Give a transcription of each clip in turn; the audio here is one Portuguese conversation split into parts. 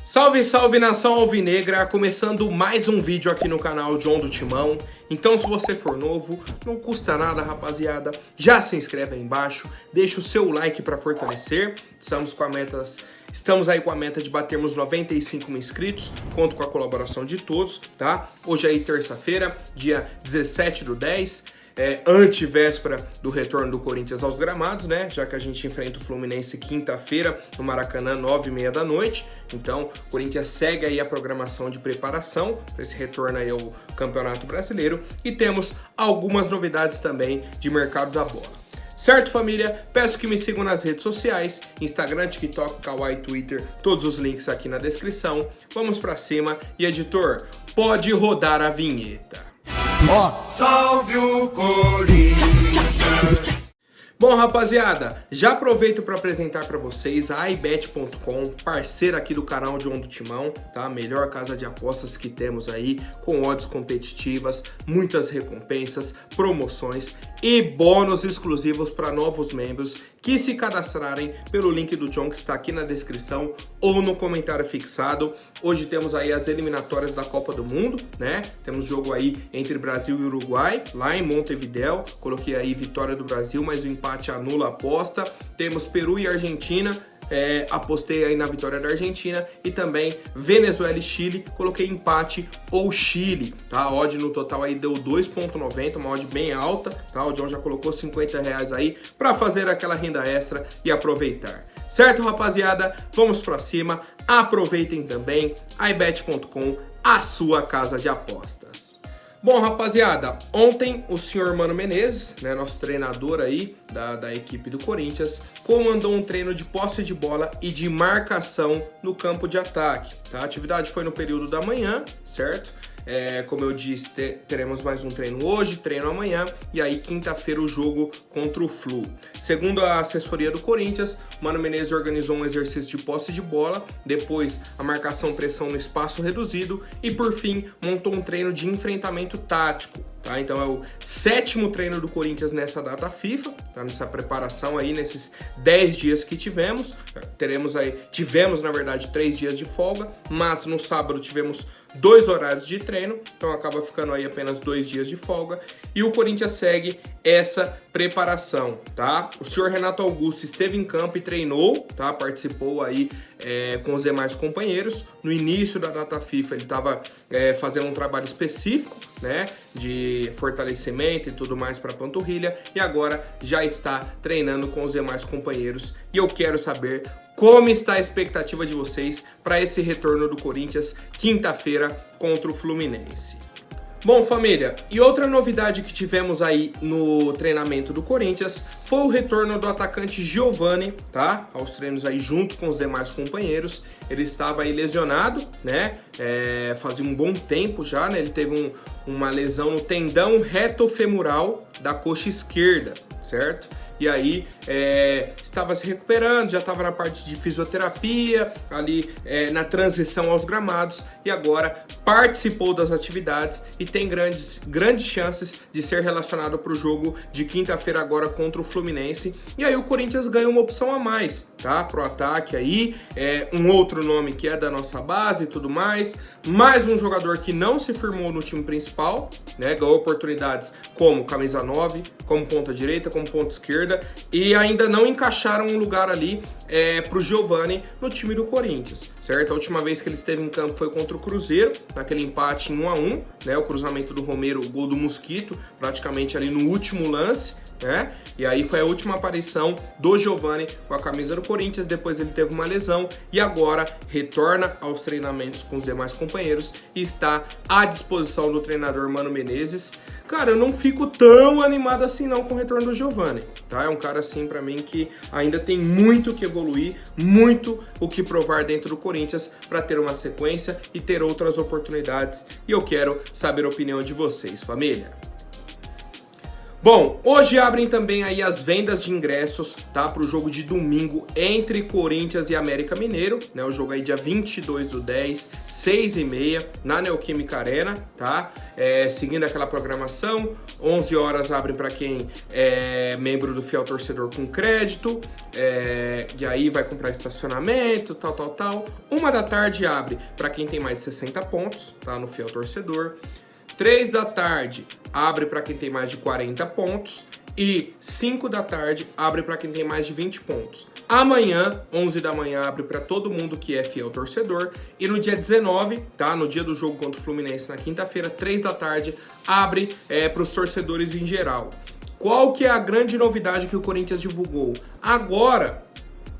Salve, salve nação alvinegra, começando mais um vídeo aqui no canal John do Timão. Então se você for novo, não custa nada rapaziada, já se inscreve aí embaixo, deixa o seu like para fortalecer. Estamos aí com a meta de batermos 95 mil inscritos, conto com a colaboração de todos, tá? Hoje aí terça-feira, dia 17/10. Antevéspera do retorno do Corinthians aos gramados, né? Já que a gente enfrenta o Fluminense quinta-feira no Maracanã, 9h30 da noite. Então, o Corinthians segue aí a programação de preparação para esse retorno aí ao Campeonato Brasileiro. E temos algumas novidades também de mercado da bola. Certo, família? Peço que me sigam nas redes sociais, Instagram, TikTok, Kawaii, Twitter, todos os links aqui na descrição. Vamos pra cima e, editor, pode rodar a vinheta. Salve o Corinthians! Bom, rapaziada, já aproveito para apresentar para vocês a iBet.com, parceira aqui do canal John do Timão, tá? Melhor casa de apostas que temos aí, com odds competitivas, muitas recompensas, promoções e bônus exclusivos para novos membros que se cadastrarem pelo link do John que está aqui na descrição ou no comentário fixado. Hoje temos aí as eliminatórias da Copa do Mundo, né? Temos jogo aí entre Brasil e Uruguai, lá em Montevidéu. Coloquei aí vitória do Brasil, mas o empate anula a aposta. Temos Peru e Argentina. Apostei aí na vitória da Argentina e também Venezuela e Chile, coloquei empate ou Chile, tá? A odd no total aí deu 2,90, uma odd bem alta, tá? O John já colocou R$50 aí para fazer aquela renda extra e aproveitar. Certo, rapaziada? Vamos pra cima, aproveitem também iBet.com, a sua casa de apostas. Bom, rapaziada, ontem o senhor Mano Menezes, né, nosso treinador aí da equipe do Corinthians, comandou um treino de posse de bola e de marcação no campo de ataque, tá? A atividade foi no período da manhã, certo? Como eu disse, teremos mais um treino hoje, treino amanhã e aí quinta-feira o jogo contra o Flu. Segundo a assessoria do Corinthians, o Mano Menezes organizou um exercício de posse de bola, depois a marcação-pressão no espaço reduzido e por fim montou um treino de enfrentamento tático. Tá? Então é o 7º treino do Corinthians nessa data FIFA, tá? Nessa preparação aí, nesses 10 dias que tivemos. Tivemos na verdade 3 dias de folga, mas no sábado tivemos 2 horários de treino, então acaba ficando aí apenas 2 dias de folga. E o Corinthians segue essa preparação, tá? O senhor Renato Augusto esteve em campo e treinou, tá? Participou aí com os demais companheiros. No início da data FIFA ele estava fazendo um trabalho específico, né, de fortalecimento e tudo mais para a panturrilha, e agora já está treinando com os demais companheiros. E eu quero saber como está a expectativa de vocês para esse retorno do Corinthians quinta-feira contra o Fluminense. Bom, família, e outra novidade que tivemos aí no treinamento do Corinthians foi o retorno do atacante Giovani, tá? Aos treinos aí junto com os demais companheiros. Ele estava aí lesionado, né? Fazia um bom tempo já, né? Ele teve uma lesão no tendão retofemoral da coxa esquerda, certo? E aí estava se recuperando, já estava na parte de fisioterapia, ali na transição aos gramados, e agora participou das atividades e tem grandes chances de ser relacionado para o jogo de quinta-feira agora contra o Fluminense. E aí o Corinthians ganha uma opção a mais, tá? Pro ataque aí, um outro nome que é da nossa base e tudo mais, mais um jogador que não se firmou no time principal, né? Ganhou oportunidades como camisa 9, como ponta direita, como ponta esquerda, e ainda não encaixaram um lugar ali pro Giovani no time do Corinthians, certo? A última vez que ele esteve em campo foi contra o Cruzeiro, naquele empate em 1-1, né? O cruzamento do Romero, o gol do Mosquito, praticamente ali no último lance, né? E aí foi a última aparição do Giovani com a camisa do Corinthians. Depois ele teve uma lesão e agora retorna aos treinamentos com os demais companheiros e está à disposição do treinador Mano Menezes. Cara, eu não fico tão animado assim não com o retorno do Giovani, tá? É um cara assim pra mim que ainda tem muito que evoluir, muito o que provar dentro do Corinthians para ter uma sequência e ter outras oportunidades. E eu quero saber a opinião de vocês, família. Bom, hoje abrem também aí as vendas de ingressos, tá? Para o jogo de domingo entre Corinthians e América Mineiro, né? O jogo aí dia 22/10, 6h30, na Neoquímica Arena, tá? Seguindo aquela programação, 11 horas abre para quem é membro do Fiel Torcedor com crédito, e aí vai comprar estacionamento, tal. 1 da tarde abre para quem tem mais de 60 pontos, tá? No Fiel Torcedor. 3 da tarde abre para quem tem mais de 40 pontos e 5 da tarde abre para quem tem mais de 20 pontos. Amanhã, 11 da manhã, abre para todo mundo que é fiel torcedor. E no dia 19, tá? No dia do jogo contra o Fluminense, na quinta-feira, 3 da tarde, abre para os torcedores em geral. Qual que é a grande novidade que o Corinthians divulgou? Agora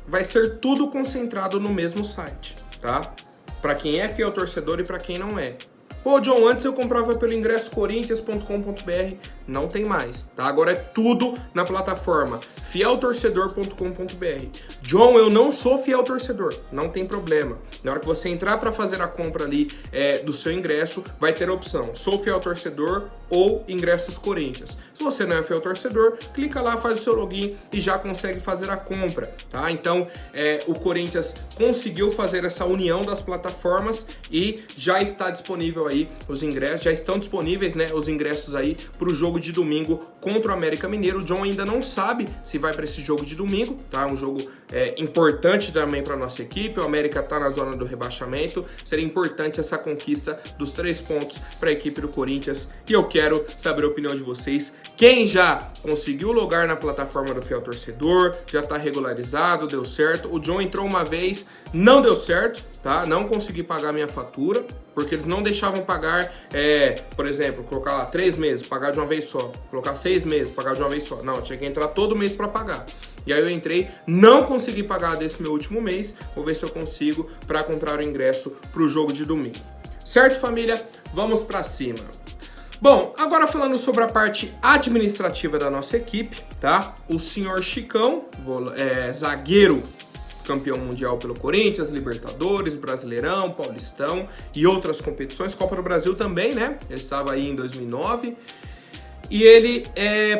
vai ser tudo concentrado no mesmo site, tá? Para quem é fiel torcedor e para quem não é. Pô, John, antes eu comprava pelo ingresso corinthians.com.br, não tem mais, tá? Agora é tudo na plataforma fieltorcedor.com.br. John, eu não sou fiel torcedor, não tem problema. Na hora que você entrar para fazer a compra ali do seu ingresso, vai ter a opção, sou fiel torcedor ou ingressos Corinthians. Se você não é fiel torcedor, clica lá, faz o seu login e já consegue fazer a compra, tá? Então, o Corinthians conseguiu fazer essa união das plataformas e já está disponível aí os ingressos, já estão disponíveis, né, os ingressos aí para o jogo de domingo contra o América Mineiro. O John ainda não sabe se vai para esse jogo de domingo, tá? Um jogo importante também para nossa equipe. O América está na zona do rebaixamento. Seria importante essa conquista dos 3 pontos para a equipe do Corinthians. E eu quero saber a opinião de vocês. Quem já conseguiu logar na plataforma do Fiel Torcedor, já está regularizado, deu certo. O John entrou uma vez, não deu certo, tá? Não consegui pagar minha fatura, porque eles não deixavam pagar, por exemplo, colocar lá 3 meses, pagar de uma vez só. Colocar 6 meses, pagar de uma vez só. Não, tinha que entrar todo mês para pagar. E aí eu entrei, não consegui pagar desse meu último mês. Vou ver se eu consigo para comprar o ingresso para o jogo de domingo. Certo, família? Vamos para cima. Bom, agora falando sobre a parte administrativa da nossa equipe, tá? O senhor Chicão, zagueiro, campeão mundial pelo Corinthians, Libertadores, Brasileirão, Paulistão e outras competições, Copa do Brasil também, né? Ele estava aí em 2009. E ele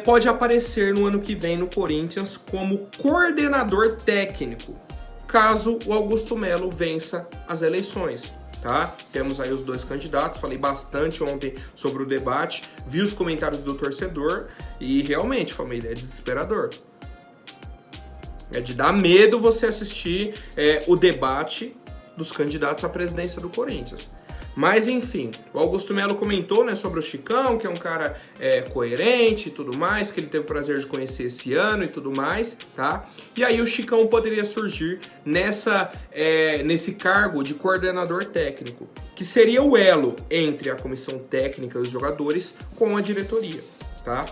pode aparecer no ano que vem no Corinthians como coordenador técnico, caso o Augusto Melo vença as eleições. Tá? Temos aí os 2 candidatos, falei bastante ontem sobre o debate, vi os comentários do torcedor e realmente, família, é desesperador. É de dar medo você assistir o debate dos candidatos à presidência do Corinthians. Mas enfim, o Augusto Melo comentou, né, sobre o Chicão, que é um cara coerente e tudo mais, que ele teve o prazer de conhecer esse ano e tudo mais, tá? E aí o Chicão poderia surgir nesse cargo de coordenador técnico, que seria o elo entre a comissão técnica e os jogadores com a diretoria, tá?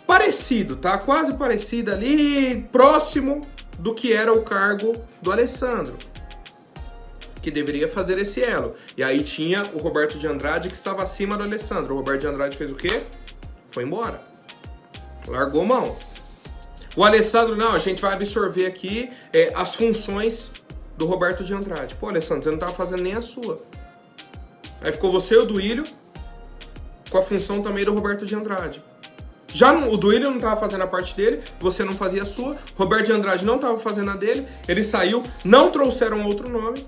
Parecido, tá? Quase parecido ali, próximo do que era o cargo do Alessandro, que deveria fazer esse elo. E aí tinha o Roberto de Andrade, que estava acima do Alessandro. O Roberto de Andrade fez o quê? Foi embora. Largou mão. O Alessandro, não, a gente vai absorver aqui as funções do Roberto de Andrade. Pô, Alessandro, você não estava fazendo nem a sua. Aí ficou você e o Duílio com a função também do Roberto de Andrade. O Duílio não estava fazendo a parte dele, você não fazia a sua, Roberto de Andrade não estava fazendo a dele, ele saiu, não trouxeram outro nome,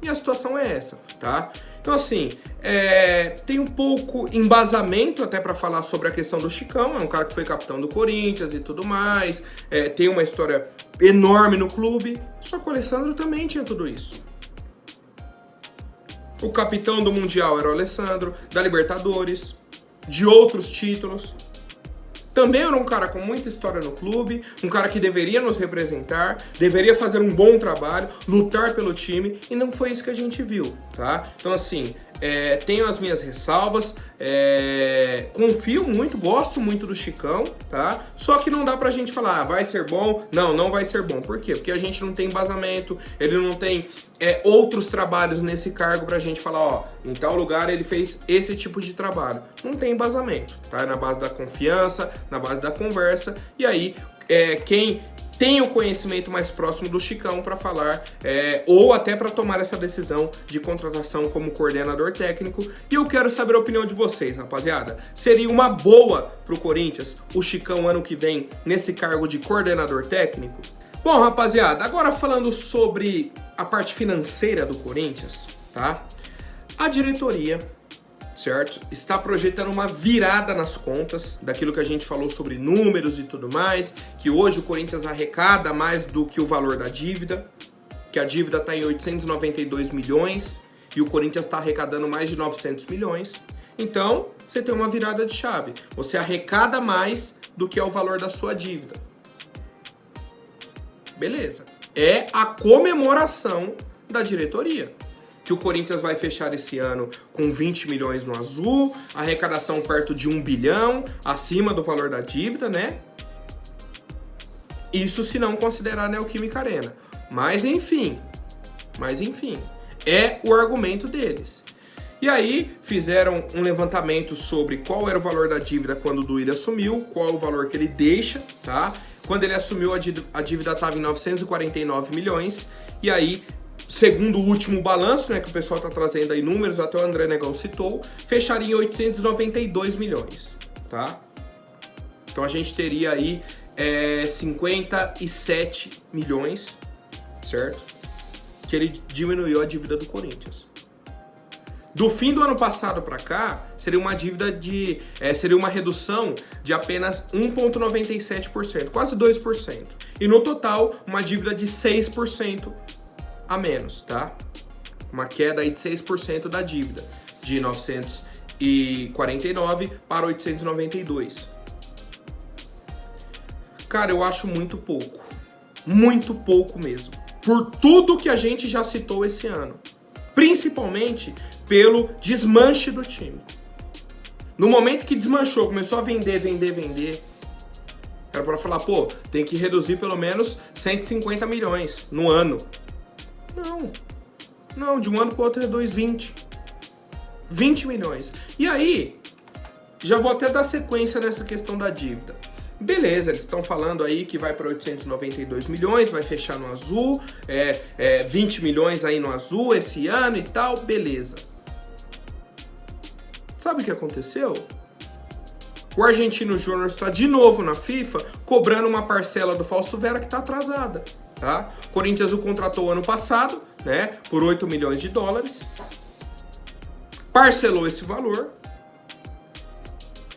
e a situação é essa, tá? Então, assim, tem um pouco embasamento até para falar sobre a questão do Chicão, é um cara que foi capitão do Corinthians e tudo mais, tem uma história enorme no clube, só que o Alessandro também tinha tudo isso. O capitão do Mundial era o Alessandro, da Libertadores, de outros títulos. Também era um cara com muita história no clube, um cara que deveria nos representar, deveria fazer um bom trabalho, lutar pelo time, e não foi isso que a gente viu, tá? Então, assim, tenho as minhas ressalvas, confio muito, gosto muito do Chicão, tá? Só que não dá pra gente falar, vai ser bom, não vai ser bom. Por quê? Porque a gente não tem embasamento, ele não tem outros trabalhos nesse cargo pra gente falar, ó, em tal lugar ele fez esse tipo de trabalho. Não tem embasamento, tá? É na base da confiança, na base da conversa, e aí quem tem o conhecimento mais próximo do Chicão para falar, ou até para tomar essa decisão de contratação como coordenador técnico. E eu quero saber a opinião de vocês, rapaziada. Seria uma boa pro Corinthians o Chicão ano que vem nesse cargo de coordenador técnico? Bom, rapaziada, agora falando sobre a parte financeira do Corinthians, tá? A diretoria, certo? Está projetando uma virada nas contas, daquilo que a gente falou sobre números e tudo mais, que hoje o Corinthians arrecada mais do que o valor da dívida, que a dívida está em 892 milhões e o Corinthians está arrecadando mais de 900 milhões. Então, você tem uma virada de chave. Você arrecada mais do que é o valor da sua dívida. Beleza. É a comemoração da diretoria. Que o Corinthians vai fechar esse ano com 20 milhões no azul, arrecadação perto de 1 bilhão, acima do valor da dívida, né? Isso se não considerar a Neoquímica Arena. Mas enfim, é o argumento deles. E aí fizeram um levantamento sobre qual era o valor da dívida quando o Duílio assumiu, qual é o valor que ele deixa, tá? Quando ele assumiu, a dívida estava em 949 milhões, e aí, segundo o último balanço, né, que o pessoal está trazendo aí números, até o André Negão citou, fecharia em 892 milhões, tá? Então a gente teria aí 57 milhões, certo? Que ele diminuiu a dívida do Corinthians. Do fim do ano passado para cá, seria uma dívida seria uma redução de apenas 1,97%, quase 2%. E no total, uma dívida de 6% a menos, tá? Uma queda aí de 6% da dívida, de 949 para 892. Cara, eu acho muito pouco mesmo, por tudo que a gente já citou esse ano, principalmente pelo desmanche do time. No momento que desmanchou, começou a vender, era para falar, pô, tem que reduzir pelo menos 150 milhões no ano. Não, de um ano para o outro reduz 20 milhões. E aí, já vou até dar sequência nessa questão da dívida. Beleza, eles estão falando aí que vai para 892 milhões, vai fechar no azul, 20 milhões aí no azul esse ano e tal, beleza. Sabe o que aconteceu? O Argentino Júnior está de novo na FIFA cobrando uma parcela do Fausto Vera que está atrasada, tá? O Corinthians o contratou ano passado, né, por 8 milhões de dólares, parcelou esse valor,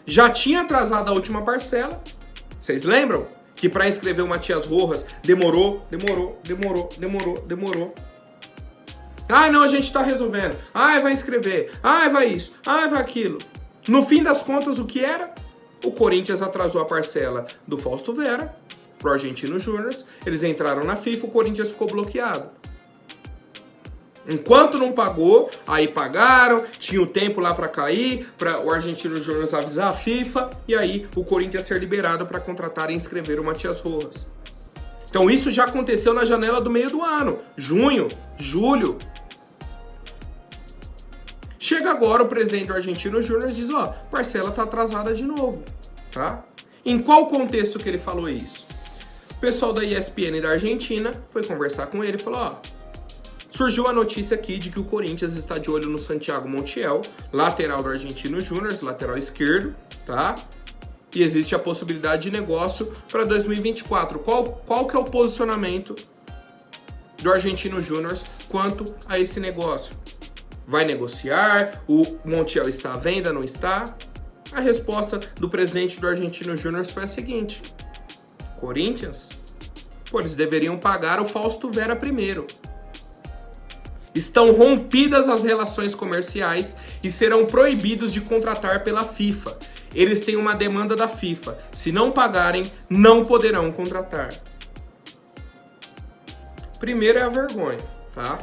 já tinha atrasado a última parcela. Vocês lembram? Que para inscrever o Matias Rojas demorou. Ai, não, a gente tá resolvendo. Ai, vai inscrever. Ai, vai isso. Ai, vai aquilo. No fim das contas, o que era? O Corinthians atrasou a parcela do Fausto Vera pro Argentino Júnior. Eles entraram na FIFA, o Corinthians ficou bloqueado. Enquanto não pagou, aí pagaram, tinha o tempo lá para cair, para o Argentino Júnior avisar a FIFA, e aí o Corinthians ser liberado para contratar e inscrever o Matias Rojas. Então isso já aconteceu na janela do meio do ano, junho, julho. Chega agora o presidente do Argentino Júnior e diz, ó, parcela tá atrasada de novo, tá? Em qual contexto que ele falou isso? O pessoal da ESPN da Argentina foi conversar com ele e falou, ó, surgiu a notícia aqui de que o Corinthians está de olho no Santiago Montiel, lateral do Argentino Júnior, lateral esquerdo, tá? E existe a possibilidade de negócio para 2024. Qual que é o posicionamento do Argentino Júnior quanto a esse negócio? Vai negociar? O Montiel está à venda, não está? A resposta do presidente do Argentino Júnior foi a seguinte: Corinthians? Pô, eles deveriam pagar o Fausto Vera primeiro. Estão rompidas as relações comerciais e serão proibidos de contratar pela FIFA. Eles têm uma demanda da FIFA. Se não pagarem, não poderão contratar. Primeiro é a vergonha, tá?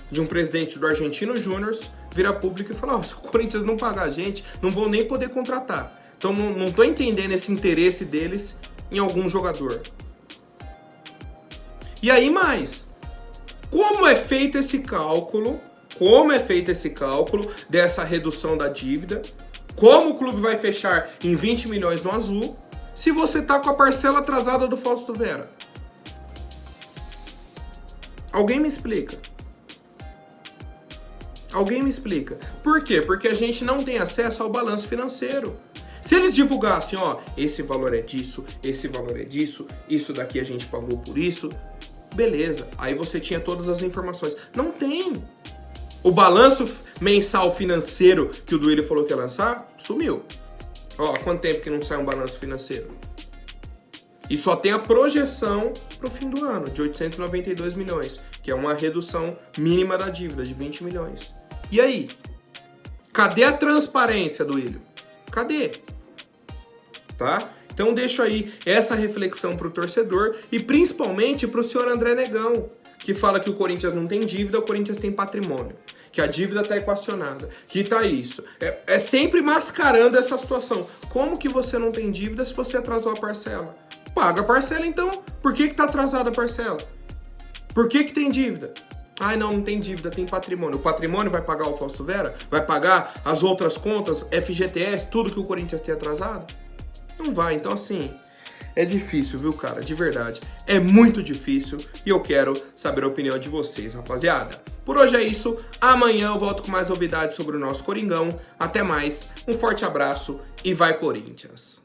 De um presidente do Argentino Júnior virar público e falar, se o Corinthians não pagar a gente, não vão nem poder contratar. Então não tô entendendo esse interesse deles em algum jogador. E aí mais, como é feito esse cálculo dessa redução da dívida? Como o clube vai fechar em 20 milhões no azul, se você tá com a parcela atrasada do Fausto Vera? Alguém me explica. Alguém me explica. Por quê? Porque a gente não tem acesso ao balanço financeiro. Se eles divulgassem, ó, esse valor é disso, esse valor é disso, isso daqui a gente pagou por isso, beleza. Aí você tinha todas as informações. Não tem. O balanço mensal financeiro que o Duílio falou que ia lançar, sumiu. Ó, há quanto tempo que não sai um balanço financeiro? E só tem a projeção pro fim do ano, de 892 milhões, que é uma redução mínima da dívida, de 20 milhões. E aí? Cadê a transparência, Duílio? Cadê? Tá? Então deixo aí essa reflexão pro torcedor e principalmente pro senhor André Negão, que fala que o Corinthians não tem dívida, o Corinthians tem patrimônio. Que a dívida tá equacionada, que tá isso. É sempre mascarando essa situação. Como que você não tem dívida se você atrasou a parcela? Paga a parcela então. Por que tá atrasada a parcela? Por que tem dívida? Ai, não tem dívida, tem patrimônio. O patrimônio vai pagar o Fausto Vera? Vai pagar as outras contas, FGTS, tudo que o Corinthians tem atrasado? Não vai. Então, assim, é difícil, viu, cara? De verdade. É muito difícil e eu quero saber a opinião de vocês, rapaziada. Por hoje é isso. Amanhã eu volto com mais novidades sobre o nosso Coringão. Até mais. Um forte abraço e vai, Corinthians!